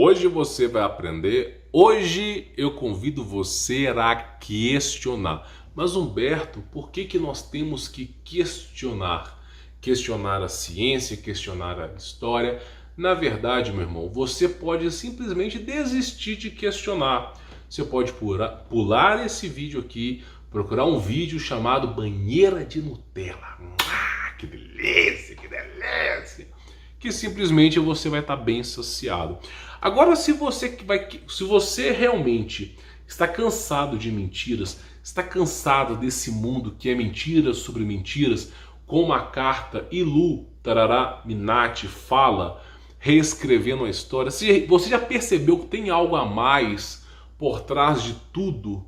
Hoje você vai aprender. Hoje eu convido você a questionar. Mas Humberto, por que nós temos que questionar? Questionar a ciência, questionar a história. Na verdade, meu irmão, você pode simplesmente desistir de questionar. Você pode pular esse vídeo aqui, procurar um vídeo chamado Banheira de Nutella. Que delícia, que delícia! Que simplesmente você vai estar bem saciado. Agora, se você realmente está cansado de mentiras, está cansado desse mundo que é mentiras sobre mentiras, como a carta Ilu Tarará Minati fala, reescrevendo a história, se você já percebeu que tem algo a mais por trás de tudo,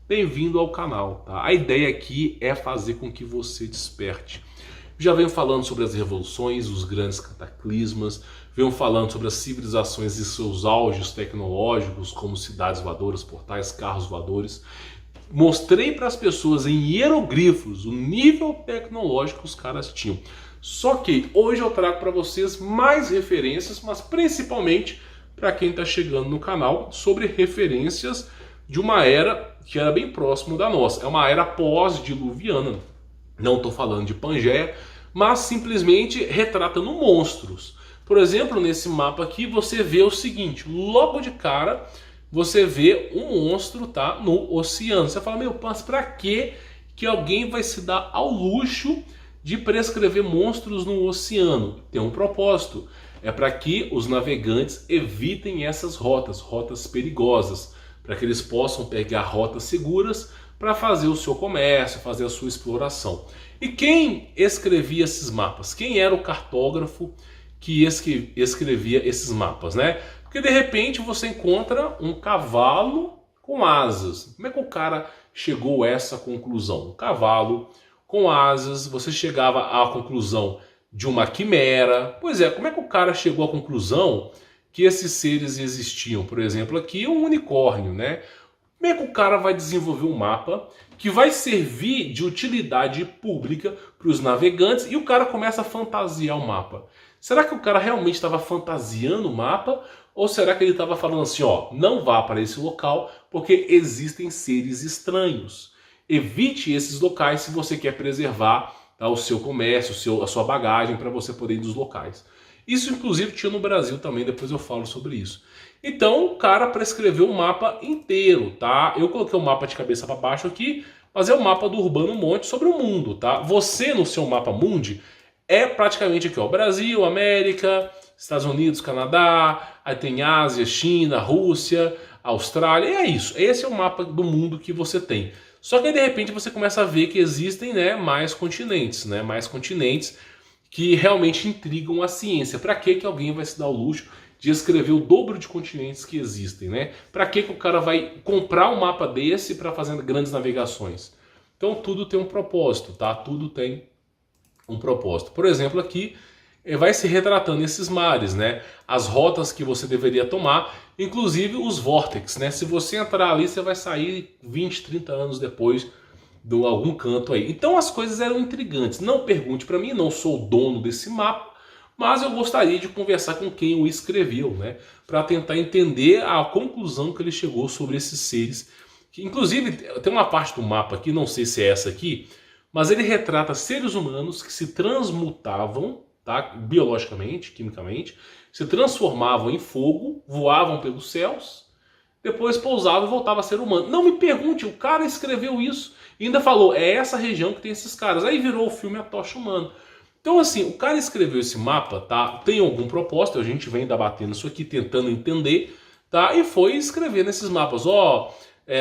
bem-vindo ao canal, tá? A ideia aqui é fazer com que você desperte. Já venho falando sobre as revoluções, os grandes cataclismas, venho falando sobre as civilizações e seus auges tecnológicos, como cidades voadoras, portais, carros voadores. Mostrei para as pessoas em hieroglifos o nível tecnológico que os caras tinham. Só que hoje eu trago para vocês mais referências, mas principalmente para quem está chegando no canal, sobre referências de uma era que era bem próximo da nossa. É uma era pós-diluviana. Não estou falando de Pangeia, mas simplesmente retratando monstros. Por exemplo, nesse mapa aqui você vê o seguinte, logo de cara você vê um monstro, tá, no oceano. Você fala, meu, mas para que alguém vai se dar ao luxo de prescrever monstros no oceano? Tem um propósito, é para que os navegantes evitem essas rotas perigosas, para que eles possam pegar rotas seguras para fazer o seu comércio, fazer a sua exploração. E quem escrevia esses mapas? Quem era o cartógrafo que escrevia esses mapas, né? Porque de repente você encontra um cavalo com asas. Como é que o cara chegou a essa conclusão? Um cavalo com asas, você chegava à conclusão de uma quimera. Pois é, como é que o cara chegou à conclusão que esses seres existiam? Por exemplo, aqui um unicórnio, né? Como é que o cara vai desenvolver um mapa que vai servir de utilidade pública para os navegantes e o cara começa a fantasiar o mapa? Será que o cara realmente estava fantasiando o mapa? Ou será que ele estava falando assim, ó, não vá para esse local porque existem seres estranhos. Evite esses locais se você quer preservar, tá, o seu comércio, a sua bagagem para você poder ir dos locais. Isso inclusive tinha no Brasil também, depois eu falo sobre isso. Então o cara prescreveu o mapa inteiro, tá? Eu coloquei o mapa de cabeça para baixo aqui, mas é o mapa do Urbano Monte sobre o mundo, tá? Você no seu mapa mundi é praticamente aqui, ó, Brasil, América, Estados Unidos, Canadá, aí tem Ásia, China, Rússia, Austrália, e é isso. Esse é o mapa do mundo que você tem. Só que aí, de repente você começa a ver que existem, né, mais continentes, que realmente intrigam a ciência. Para que alguém vai se dar o luxo de escrever o dobro de continentes que existem, né? Para que o cara vai comprar um mapa desse para fazer grandes navegações? Então tudo tem um propósito, tá? Tudo tem um propósito. Por exemplo, aqui vai se retratando esses mares, né? As rotas que você deveria tomar, inclusive os vórtices, né? Se você entrar ali, você vai sair 20, 30 anos depois de algum canto aí. Então as coisas eram intrigantes. Não pergunte para mim, não sou o dono desse mapa, mas eu gostaria de conversar com quem o escreveu, né? Para tentar entender a conclusão que ele chegou sobre esses seres. Que, inclusive, tem uma parte do mapa aqui, não sei se é essa aqui, mas ele retrata seres humanos que se transmutavam, tá? Biologicamente, quimicamente, se transformavam em fogo, voavam pelos céus, depois pousavam e voltavam a ser humano. Não me pergunte, o cara escreveu isso e ainda falou, é essa região que tem esses caras. Aí virou o filme A Tocha Humana. Então assim, o cara escreveu esse mapa, tá? Tem algum propósito, a gente vem debatendo isso aqui, tentando entender, tá? E foi escrever nesses mapas, ó,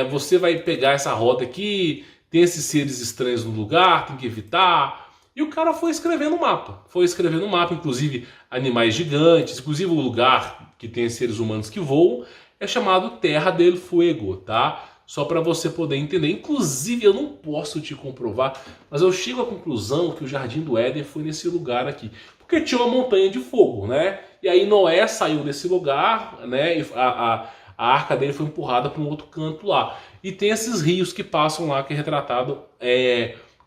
você vai pegar essa rota aqui, tem esses seres estranhos no lugar, tem que evitar. E o cara foi escrevendo o mapa. Foi escrevendo o mapa, inclusive animais gigantes, inclusive o lugar que tem seres humanos que voam, é chamado Terra del Fuego, tá? Só para você poder entender. Inclusive, eu não posso te comprovar, mas eu chego à conclusão que o Jardim do Éden foi nesse lugar aqui. Porque tinha uma montanha de fogo, né? E aí Noé saiu desse lugar, né? E a arca dele foi empurrada para um outro canto lá. E tem esses rios que passam lá, que é retratado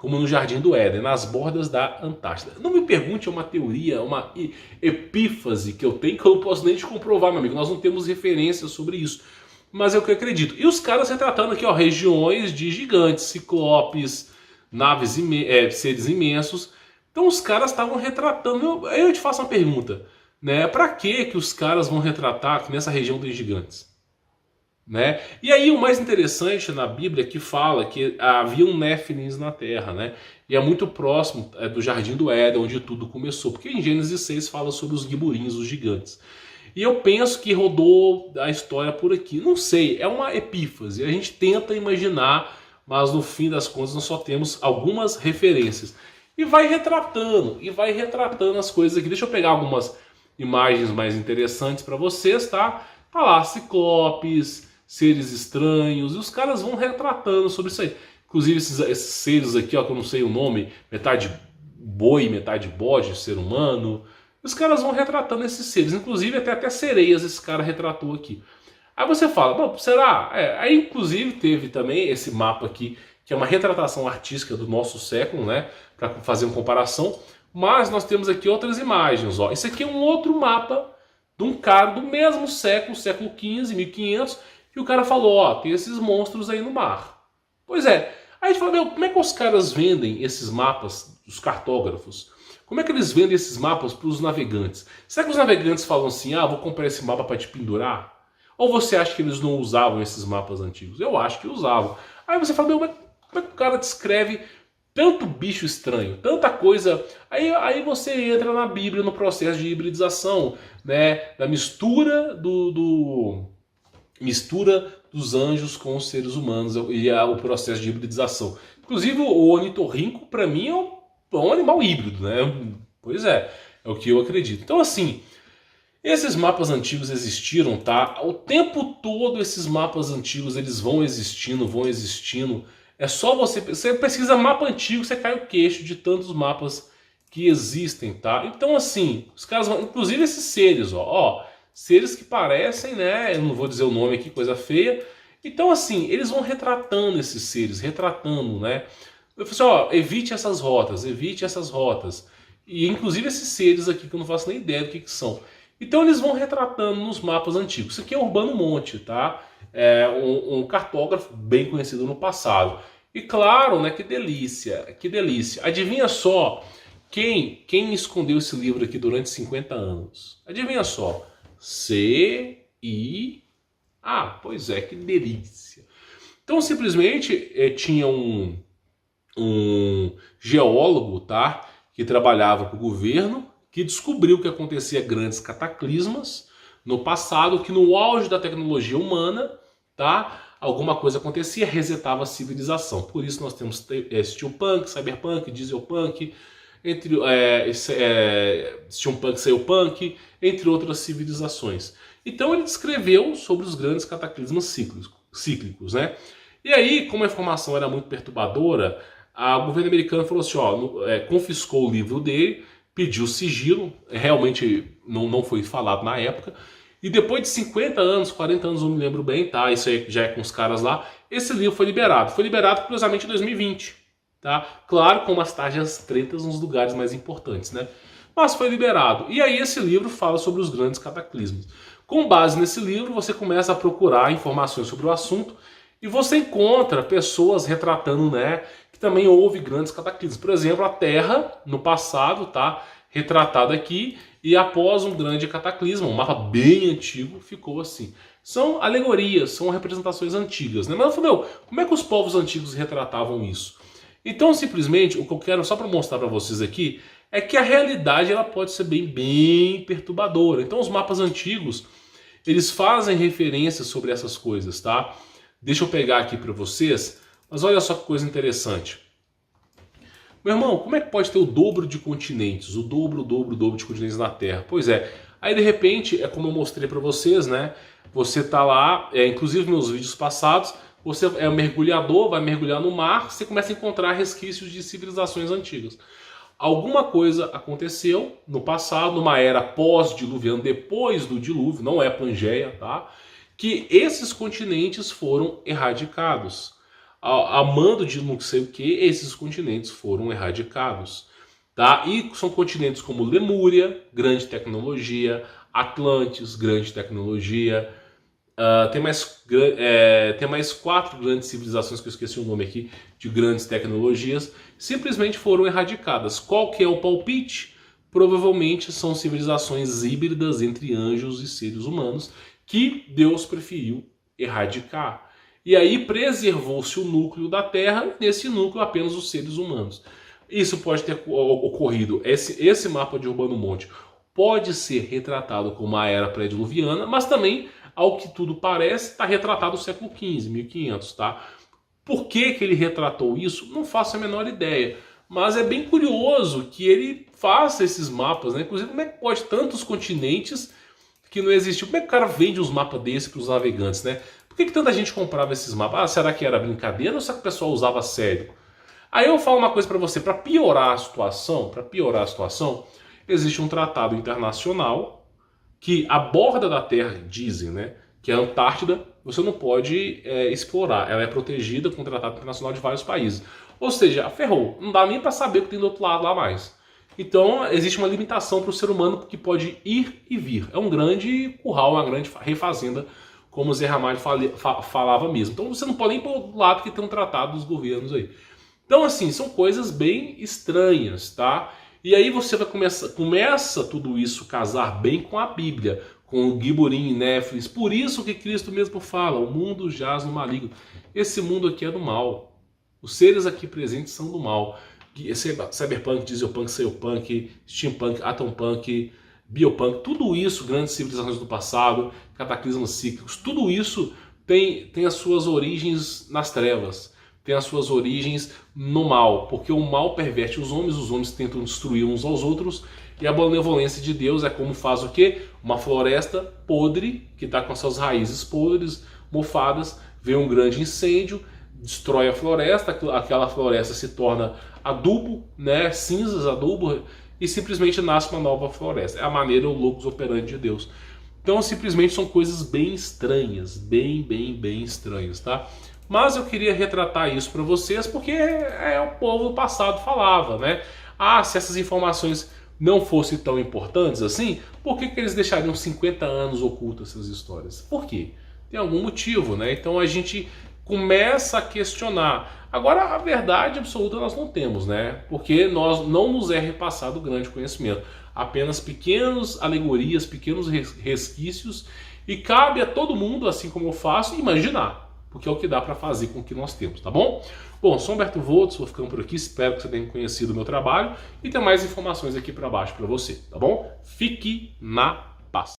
como no Jardim do Éden, nas bordas da Antártida. Não me pergunte, é uma teoria, uma epífase que eu tenho que eu não posso nem te comprovar, meu amigo. Nós não temos referências sobre isso, mas é o que eu acredito. E os caras retratando aqui, ó, regiões de gigantes, ciclopes, naves, seres imensos. Então os caras estavam retratando. Aí eu te faço uma pergunta, né? Para que os caras vão retratar que nessa região tem gigantes? Né? E aí o mais interessante na Bíblia é que fala que havia um Néfilins na Terra, né? E é muito próximo do Jardim do Éden, onde tudo começou, porque em Gênesis 6 fala sobre os giburins, os gigantes. E eu penso que rodou a história por aqui. Não sei, é uma epífase. A gente tenta imaginar, mas no fim das contas nós só temos algumas referências. E vai retratando as coisas aqui. Deixa eu pegar algumas imagens mais interessantes para vocês, tá? Tá lá, ciclopes, seres estranhos, e os caras vão retratando sobre isso aí. Inclusive esses seres aqui, ó, que eu não sei o nome, metade boi, metade bode, ser humano. Os caras vão retratando esses seres, inclusive até sereias esse cara retratou aqui. Aí você fala, bom, será? Aí inclusive teve também esse mapa aqui, que é uma retratação artística do nosso século, né, para fazer uma comparação. Mas nós temos aqui outras imagens, ó. Isso aqui é um outro mapa de um cara do mesmo século, século XV, 1500, que o cara falou, ó, tem esses monstros aí no mar. Pois é. Aí a gente fala, meu, como é que os caras vendem esses mapas, os cartógrafos? Como é que eles vendem esses mapas para os navegantes? Será que os navegantes falam assim, ah, vou comprar esse mapa para te pendurar? Ou você acha que eles não usavam esses mapas antigos? Eu acho que usavam. Aí você fala, meu, como é que o cara descreve tanto bicho estranho, tanta coisa? Aí você entra na Bíblia no processo de hibridização, né? Da mistura mistura dos anjos com os seres humanos e o processo de hibridização. Inclusive o ornitorrinco, para mim, é um animal híbrido, né? Pois é o que eu acredito. Então, assim, esses mapas antigos existiram, tá? O tempo todo esses mapas antigos, eles vão existindo, vão existindo. É só você pesquisa mapa antigo, você cai o queixo de tantos mapas que existem, tá? Então, assim, os caras vão, inclusive esses seres, ó, seres que parecem, né? Eu não vou dizer o nome aqui, coisa feia. Então, assim, eles vão retratando esses seres, retratando, né? Eu falei assim, ó, evite essas rotas. E inclusive esses seres aqui que eu não faço nem ideia do que são. Então eles vão retratando nos mapas antigos. Isso aqui é Urbano Monte, tá? É um cartógrafo bem conhecido no passado. E claro, né, que delícia, que delícia. Adivinha só quem escondeu esse livro aqui durante 50 anos? Adivinha só. C-I-A. Pois é, que delícia. Então simplesmente tinha um geólogo, tá, que trabalhava para o governo, que descobriu que acontecia grandes cataclismas no passado, que no auge da tecnologia humana, tá, alguma coisa acontecia, resetava a civilização. Por isso nós temos steampunk, cyberpunk, dieselpunk, steampunk, sailpunk, entre outras civilizações. Então ele descreveu sobre os grandes cataclismas cíclicos, né? E aí, como a informação era muito perturbadora, o governo americano falou assim, ó, confiscou o livro dele, pediu sigilo, realmente não foi falado na época, e depois de 50 anos, 40 anos, eu não me lembro bem, tá? Isso aí já é com os caras lá, esse livro foi liberado. Foi liberado, curiosamente, em 2020, tá? Claro, com umas tarjas pretas nos lugares mais importantes, né? Mas foi liberado. E aí esse livro fala sobre os grandes cataclismos. Com base nesse livro, você começa a procurar informações sobre o assunto, e você encontra pessoas retratando, né, que também houve grandes cataclismos. Por exemplo, a Terra, no passado, tá retratada aqui, e após um grande cataclismo, um mapa bem antigo, ficou assim. São alegorias, são representações antigas, né? Mas eu falei, meu, como é que os povos antigos retratavam isso? Então, simplesmente, o que eu quero só para mostrar para vocês aqui, é que a realidade ela pode ser bem perturbadora. Então, os mapas antigos, eles fazem referências sobre essas coisas, tá? Deixa eu pegar aqui para vocês, mas olha só que coisa interessante. Meu irmão, como é que pode ter o dobro de continentes? O dobro de continentes na Terra? Pois é, aí de repente, é como eu mostrei para vocês, né? Você tá lá, inclusive meus vídeos passados, você é um mergulhador, vai mergulhar no mar, você começa a encontrar resquícios de civilizações antigas. Alguma coisa aconteceu no passado, numa era pós-diluviana, depois do dilúvio, não é Pangeia, tá? Que esses continentes foram erradicados. a mando de não sei o que, esses continentes foram erradicados. Tá? E são continentes como Lemúria, grande tecnologia, Atlantis, grande tecnologia. Tem mais 4 grandes civilizações que eu esqueci o nome aqui, de grandes tecnologias, simplesmente foram erradicadas. Qual que é o palpite? Provavelmente são civilizações híbridas entre anjos e seres humanos que Deus preferiu erradicar. E aí preservou-se o núcleo da Terra, e nesse núcleo apenas os seres humanos. Isso pode ter ocorrido, esse mapa de Urbano Monte pode ser retratado como a era pré-diluviana, mas também, ao que tudo parece, está retratado no século XV, 1500, tá? Por que ele retratou isso? Não faço a menor ideia. Mas é bem curioso que ele faça esses mapas, né? Inclusive, como é que pode tantos continentes que não existiam? Como é que o cara vende uns mapas desses para os navegantes, né? Por que tanta gente comprava esses mapas? Ah, será que era brincadeira ou será que o pessoal usava a sério? Aí eu falo uma coisa para você, para piorar a situação, existe um tratado internacional que a borda da Terra, dizem, né, que a Antártida você não pode explorar, ela é protegida com o tratado internacional de vários países. Ou seja, ferrou, não dá nem para saber o que tem do outro lado lá mais. Então existe uma limitação para o ser humano que pode ir e vir. É um grande curral, uma grande refazenda, como o Zé Ramalho falava mesmo. Então você não pode nem pôr do lado que tem um tratado dos governos aí. Então, assim, são coisas bem estranhas, tá? E aí você vai começa tudo isso a casar bem com a Bíblia, com o Giborim e Néfilis. Por isso que Cristo mesmo fala, o mundo jaz no maligno. Esse mundo aqui é do mal. Os seres aqui presentes são do mal. Cyberpunk, dieselpunk, sailpunk, steampunk, atompunk, biopunk, tudo isso, grandes civilizações do passado, cataclismos cíclicos, tudo isso tem as suas origens nas trevas. Tem as suas origens no mal, porque o mal perverte os homens tentam destruir uns aos outros, e a benevolência de Deus é como faz o quê? Uma floresta podre, que está com suas raízes podres, mofadas, vem um grande incêndio, destrói a floresta, aquela floresta se torna adubo, né? Cinzas, adubo, e simplesmente nasce uma nova floresta. É a maneira, o locus operandi de Deus. Então simplesmente são coisas bem estranhas, bem estranhas, tá? Mas eu queria retratar isso para vocês porque o povo do passado falava, né? Ah, se essas informações não fossem tão importantes assim, por que eles deixariam 50 anos ocultas essas histórias? Por quê? Tem algum motivo, né? Então a gente começa a questionar. Agora, a verdade absoluta nós não temos, né? Porque nós não nos é repassado grande conhecimento. Apenas pequenas alegorias, pequenos resquícios, e cabe a todo mundo, assim como eu faço, imaginar. Porque é o que dá para fazer com o que nós temos, tá bom? Bom, sou Humberto Voltz, vou ficando por aqui, espero que você tenha conhecido o meu trabalho e tem mais informações aqui para baixo para você, tá bom? Fique na paz.